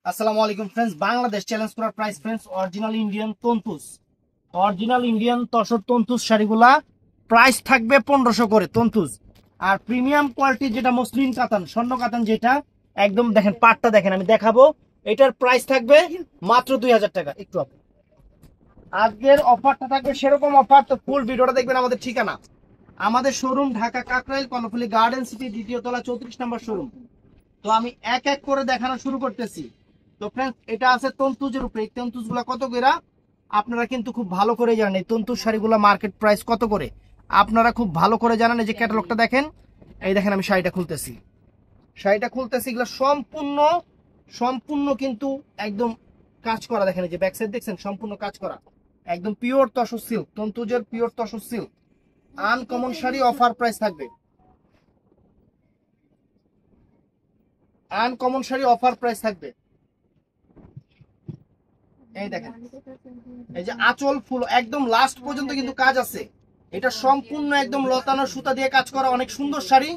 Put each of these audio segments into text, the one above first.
আসসালামু আলাইকুম friends, Bangladesh challenge করার price friends, original Indian tussar তন্তুস শাড়িগুলা প্রাইস থাকবে 1500 করে তন্তুস। আর প্রিমিয়াম কোয়ালিটির যেটা মসলিন কাতান, স্বর্ণ কাতান, যেটা একদম দেখেন পাটটা দেখেন, আমি দেখাবো। এটার প্রাইস থাকবে মাত্র 2000 টাকা। একটু আজকের অফারটা থাকবে সেরকম অফার, তো ফুল ভিডিওটা দেখবেন। আমাদের ঠিকানা, আমাদের showroom Dhaka Kakrail Karnaphuli garden city, দ্বিতীয় তলা, 34 নম্বর শোরুম। তো আমি এক এক করে দেখানো শুরু করতেছি। তো ফ্রেন্ডস, এটা আছে তন্তুজের উপরে। এই তন্তুজ গুলা কত করে আপনারা কিন্তু খুব ভালো করে জানেন। এই তন্তুজ শাড়িগুলো মার্কেট প্রাইস কত করে আপনারা খুব ভালো করে জানেন। এই যে ক্যাটালগটা দেখেন, এই দেখেন আমি শাড়িটা খুলতেছি, এগুলো সম্পূর্ণ সম্পূর্ণ কিন্তু একদম কাজ করা। দেখেন এই যে ব্যাক সাইড দেখছেন, সম্পূর্ণ কাজ করা, একদম পিওর তসর সিল্ক, তন্তুজের পিওর তসর সিল্ক। আনকমন শাড়ি, অফার প্রাইস থাকবে। আনকমন শাড়ি অফার প্রাইস থাকবে। এই দেখেন, এই যে আঁচল ফুল একদম লাস্ট পর্যন্ত কিন্তু কাজ আছে। এটা সম্পূর্ণ একদম লতানো সুতা দিয়ে কাজ করা, অনেক সুন্দর শাড়ি।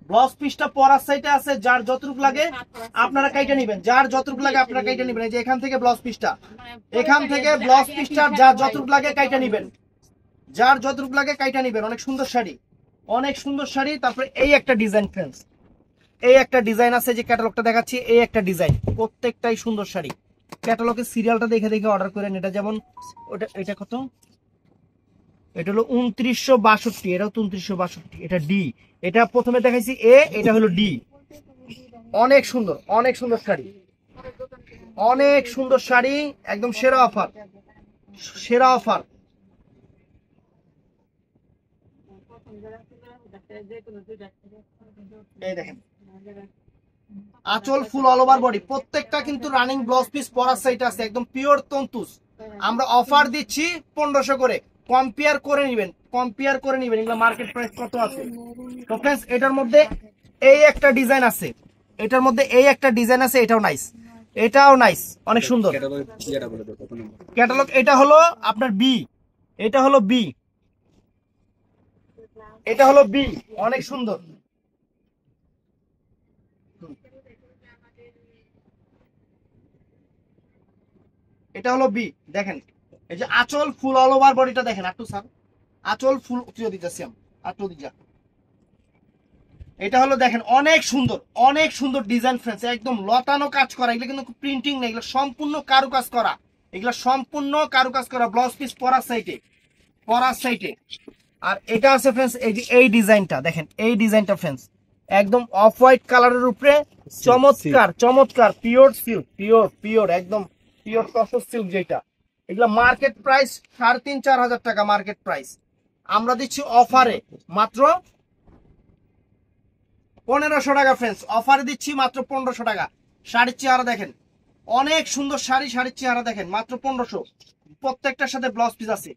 ব্লাউজ পিসটা পরার সাইডে আছে, যার যতটুকু লাগে আপনারা কাইটা নেবেন, যার যতটুকু লাগে আপনারা কাইটা নেবেন। এই যে এখান থেকে ব্লাউজ পিসটা, যার যতটুকু লাগে কাইটা নেবেন, যার যতটুকু লাগে কাইটা নেবেন। অনেক সুন্দর শাড়ি, অনেক সুন্দর শাড়ি। তারপরে এই একটা ডিজাইন ফ্রেন্ডস, এই একটা ডিজাইন আছে, যে ক্যাটালগটা দেখাচ্ছি, এই একটা ডিজাইন, প্রত্যেকটাই সুন্দর শাড়ি। ক্যাটালগের সিরিয়ালটা দেখে দেখে অর্ডার করেন। এটা যেমন ওটা, এটা কত, এটা হলো 2962, এটাও 2962, এটা ডি। এটা প্রথমে দেখাইছি এ, এটা হলো ডি। অনেক সুন্দর, অনেক সুন্দর শাড়ি, অনেক সুন্দর শাড়ি, একদম সেরা অফার, সেরা অফার। এই দেখেন, আঁচল ফুল অল ওভার বডি, প্রত্যেকটা কিন্তু রানিং ব্লাউজ পিস পরার সাইড আছে, একদম পিওর তন্তুস। আমরা অফার দিচ্ছি 1500 করে। কম্পেয়ার করে নেবেন, কম্পেয়ার করে নেবেন এগুলো মার্কেট প্রাইস কত আছে। তো ফ্রেন্ডস, এটার মধ্যে এই একটা ডিজাইন আছে, এটার মধ্যে এই একটা ডিজাইন আছে, এটাও নাইস, এটাও নাইস, অনেক সুন্দর ক্যাটালগ। এটা হলো আপনার বি, এটা হলো বি, এটা হলো বি, অনেক সুন্দর। এটা হলো বি, দেখেন এই যে আঁচল ফুল অল ওভার বডিটা দেখেন। একটু স্যার, আঁচল ফুল দিতেছি আমি, আটু দিজা। এটা হলো দেখেন, অনেক সুন্দর, অনেক সুন্দর ডিজাইন ফ্রেন্ডস, একদম লতানো কাজ করা। এগুলো কিন্তু প্রিন্টিং না, এগুলো সম্পূর্ণ কারুকাজ করা, এগুলো সম্পূর্ণ কারুকাজ করা। ব্লাউজ পিস পরার সাইডে, পরার সাইডে। আর এটা আছে ফ্রেন্ডস, এই যে এই ডিজাইনটা দেখেন, এই ডিজাইনটা ফ্রেন্ডস একদম অফ হোয়াইট কালারের উপরে, চমৎকার চমৎকার, পিওর সিল্ক, পিওর পিওর একদম পিওর তসর সিল্ক। যেটা এগুলো মার্কেট প্রাইস 3500-4000 টাকা মার্কেট প্রাইস। আমরা দিচ্ছি অফারে মাত্র 1500 টাকা ফ্রেন্ডস, অফারে দিচ্ছি মাত্র 1500 টাকা। শাড়ির চেহারা দেখেন, অনেক সুন্দর শাড়ি, শাড়ির চেহারা দেখেন, মাত্র 1500। প্রত্যেকটার সাথে ব্লাউজ পিস আছে।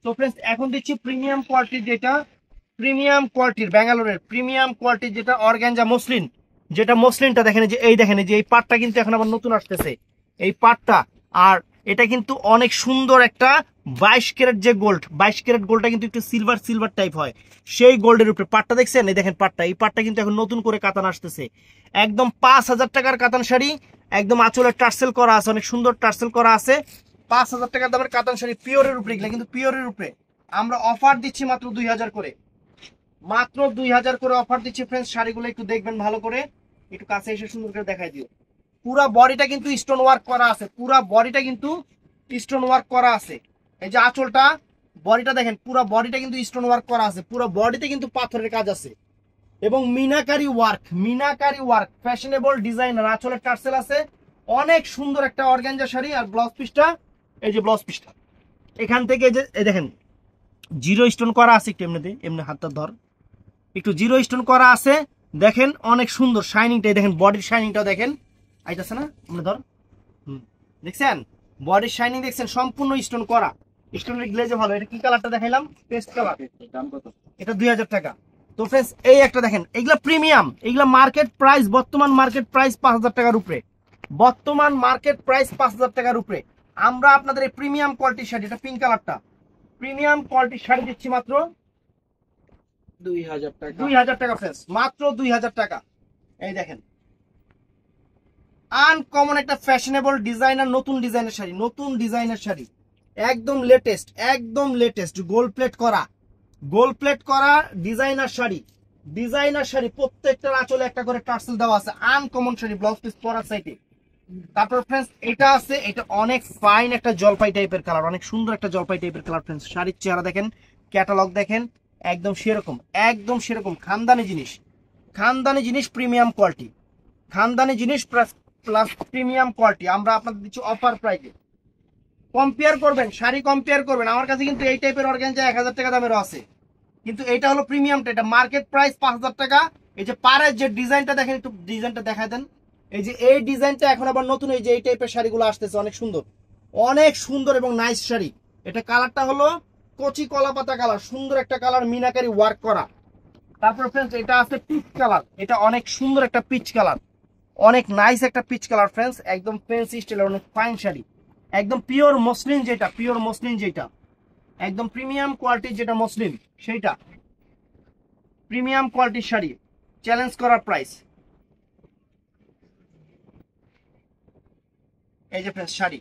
তো ফ্রেন্ডস, এখন দিচ্ছি প্রিমিয়াম কোয়ালিটির, যেটা প্রিমিয়াম কোয়ালিটির ব্যাঙ্গালোরের প্রিমিয়াম কোয়ালিটির, যেটা অর্গানজা মসলিন, যেটা মসলিনটা দেখেন যে এই দেখেন যে এই পাটটা কিন্তু এখন আবার নতুন আসতেছে, এই পাটটা। আর এটা কিন্তু অনেক সুন্দর একটা 22 ক্যারেট যে গোল্ড, 22 ক্যারেট গোল্ডটা কিন্তু একটু সিলভার সিলভার টাইপ হয়, সেই গোল্ডের উপরে পাটটা দেখছেন। এই দেখেন পাটটা, এই পাটটা কিন্তু এখন নতুন করে কাতান আসতেছে, একদম 5000 টাকার কাতান শাড়ি। একদম আঁচলের টার্সেল করা আছে, অনেক সুন্দর টার্সেল করা আছে। 5000 টাকার দামের কাতান শাড়ি, পিওরের উপরে, এগুলো কিন্তু পিওরের উপরে। আমরা অফার দিচ্ছি মাত্র 2000 করে, মাত্র 2000 করে অফার দিচ্ছি ফ্রেন্ডস। শাড়িগুলো একটু দেখবেন ভালো করে, একটু কাছে এসে সুন্দর করে দেখাই দিও। পুরা বডিটা কিন্তু স্টোন ওয়ার্ক করা আছে, পুরা বডিটা কিন্তু স্টোন ওয়ার্ক করা আছে। এই যে আঁচলটা, বডিটা দেখেন, পুরো বডিটা কিন্তু স্টোন ওয়ার্ক করা আছে, পুরো বডিতে কিন্তু পাথরের কাজ আছে, এবং meenakari work, meenakari work, fashionable designer. আঁচলের টার্সেল আছে, অনেক সুন্দর একটা অর্গানজা শাড়ি। আর ব্লাউজ পিসটা, এই যে ব্লাউজ পিসটা এখান থেকে যে এই দেখেন জিরো স্টোন করা আছে, একটু এমনিতে এমনি হাতটা ধর, একটু জিরো স্টোন করা আছে, দেখেন অনেক সুন্দর শাইনিংটা। দেখেন বডির শাইনিংটাও দেখেন, আইতাছে না এমনি ধর, দেখছেন বডির শাইনিং দেখছেন, সম্পূর্ণ স্টোন করা, স্টোনের গ্লেজে ভালো। এটা কি কালারটা দেখাইলাম, পেস্ট কালার, এটা 2000 টাকা। তো ফ্রেন্ডস, এই একটা দেখেন, এগুলা প্রিমিয়াম, এগুলা মার্কেট প্রাইস, বর্তমান মার্কেট প্রাইস 5000 টাকার উপরে, বর্তমান মার্কেট প্রাইস 5000 টাকার উপরে। আমরা আপনাদের এই প্রিমিয়াম কোয়ালিটির শাড়ি, এটা পিঙ্ক কালারটা, প্রিমিয়াম কোয়ালিটির শাড়ি দিচ্ছি মাত্র 2000 টাকা, 2000 টাকা ফ্রেন্ডস, মাত্র 2000 টাকা। এই দেখেন, আনকমন একটা ফ্যাশনেবল ডিজাইনার, নতুন ডিজাইনের শাড়ি, নতুন ডিজাইনের শাড়ি, একদম লেটেস্ট, একদম লেটেস্ট, গোল্ড প্লেট করা, গোল্ড প্লেট করা ডিজাইনার শাড়ি, ডিজাইনার শাড়ি, প্রত্যেকটার আঁচলে একটা করে টার্সেল দেওয়া আছে, আনকমন শাড়ি, ব্লাউজ পিস পরার সাইডে। তারপর ফ্রেন্ডস এটা আছে, এটা অনেক ফাইন একটা জলপাই টাইপের কালার, অনেক সুন্দর একটা জলপাই টাইপের কালার। ফ্রেন্ডস শাড়ির চেহারা দেখেন, ক্যাটালগ দেখেন, একদম সেরকম, একদম সেরকম খানদানি জিনিস, খানদানি জিনিস, প্রিমিয়াম কোয়ালিটি, খানদানি জিনিস প্লাস প্রিমিয়াম কোয়ালিটি। আমরা আপনাদের দিচ্ছি অফার প্রাইসে। কম্পেয়ার করবেন, শাড়ি কম্পেয়ার করবেন। আমার কাছে কিন্তু এই টাইপের অর্গানজা 1000 টাকা দামেরও আছে, কিন্তু এটা হলো প্রিমিয়ামটা, এটা মার্কেট প্রাইস 5000 টাকা। এই যে পাড়ের যে ডিজাইনটা দেখেন, একটু ডিজাইনটা দেখায় দেন। এই যে এই ডিজাইনটা এখন আবার নতুন, এই যে এই টাইপের শাড়িগুলো আসতেছে, অনেক সুন্দর, অনেক সুন্দর এবং নাইস শাড়ি। এটা কালারটা হলো কচি কলা পাতা কালার, সুন্দর একটা কালার, মিনাকারি ওয়ার্ক করা। তারপর ফ্রেন্ডস এটা আছে পিচ কালার, এটা অনেক সুন্দর একটা পিচ কালার, অনেক নাইস একটা পিচ কালার ফ্রেন্ডস, একদম ফ্যান্সি স্টাইলের অনেক ফাইন শাড়ি, একদম পিওর মসলিন, যেটা পিওর মসলিন, যেটা একদম প্রিমিয়াম কোয়ালিটির, যেটা মসলিন সেইটা প্রিমিয়াম কোয়ালিটির শাড়ি, চ্যালেঞ্জ করার প্রাইস। এই যে ফ্রেন্ডস শাড়ি,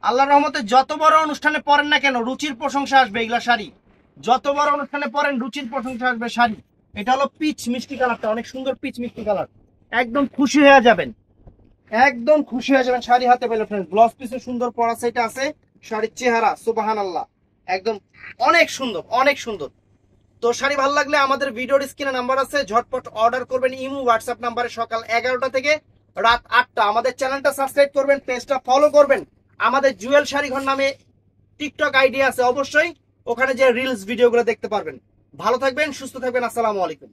আল্লাহর রহমতে যত বড় অনুষ্ঠানে পরেন না কেন রুচির প্রশংসা আসবে। এগুলা শাড়ি যত বড় অনুষ্ঠানে পরেন রুচির প্রশংসা আসবে শাড়ি। এটা হলো পিচ মিষ্টি কালারটা, অনেক সুন্দর পিচ মিষ্টি কালার, একদম খুশি হয়ে যাবেন, একদম খুশি হয়ে যাবেন শাড়ি হাতে পেলে ফ্রেন্ডস। ব্লাউজ পিসে সুন্দর পরা সেটা আছে, শাড়ির চেহারা সুবহানাল্লাহ, একদম অনেক সুন্দর, অনেক সুন্দর। তো শাড়ি ভালো লাগলে আমাদের ভিডিওর স্ক্রিনে নাম্বার আছে, ঝটপট অর্ডার করবেন ইমো হোয়াটসঅ্যাপ নাম্বারে, সকাল 11টা থেকে রাত 8টা। আমাদের চ্যানেলটা সাবস্ক্রাইব করবেন, পেজটা ফলো করবেন। আমাদের জুয়েল শাড়ি ঘর নামে টিকটক আইডি আছে, অবশ্যই ওখানে যে রিলস ভিডিওগুলো দেখতে পারবেন। ভালো থাকবেন, সুস্থ থাকবেন, আসসালামু আলাইকুম।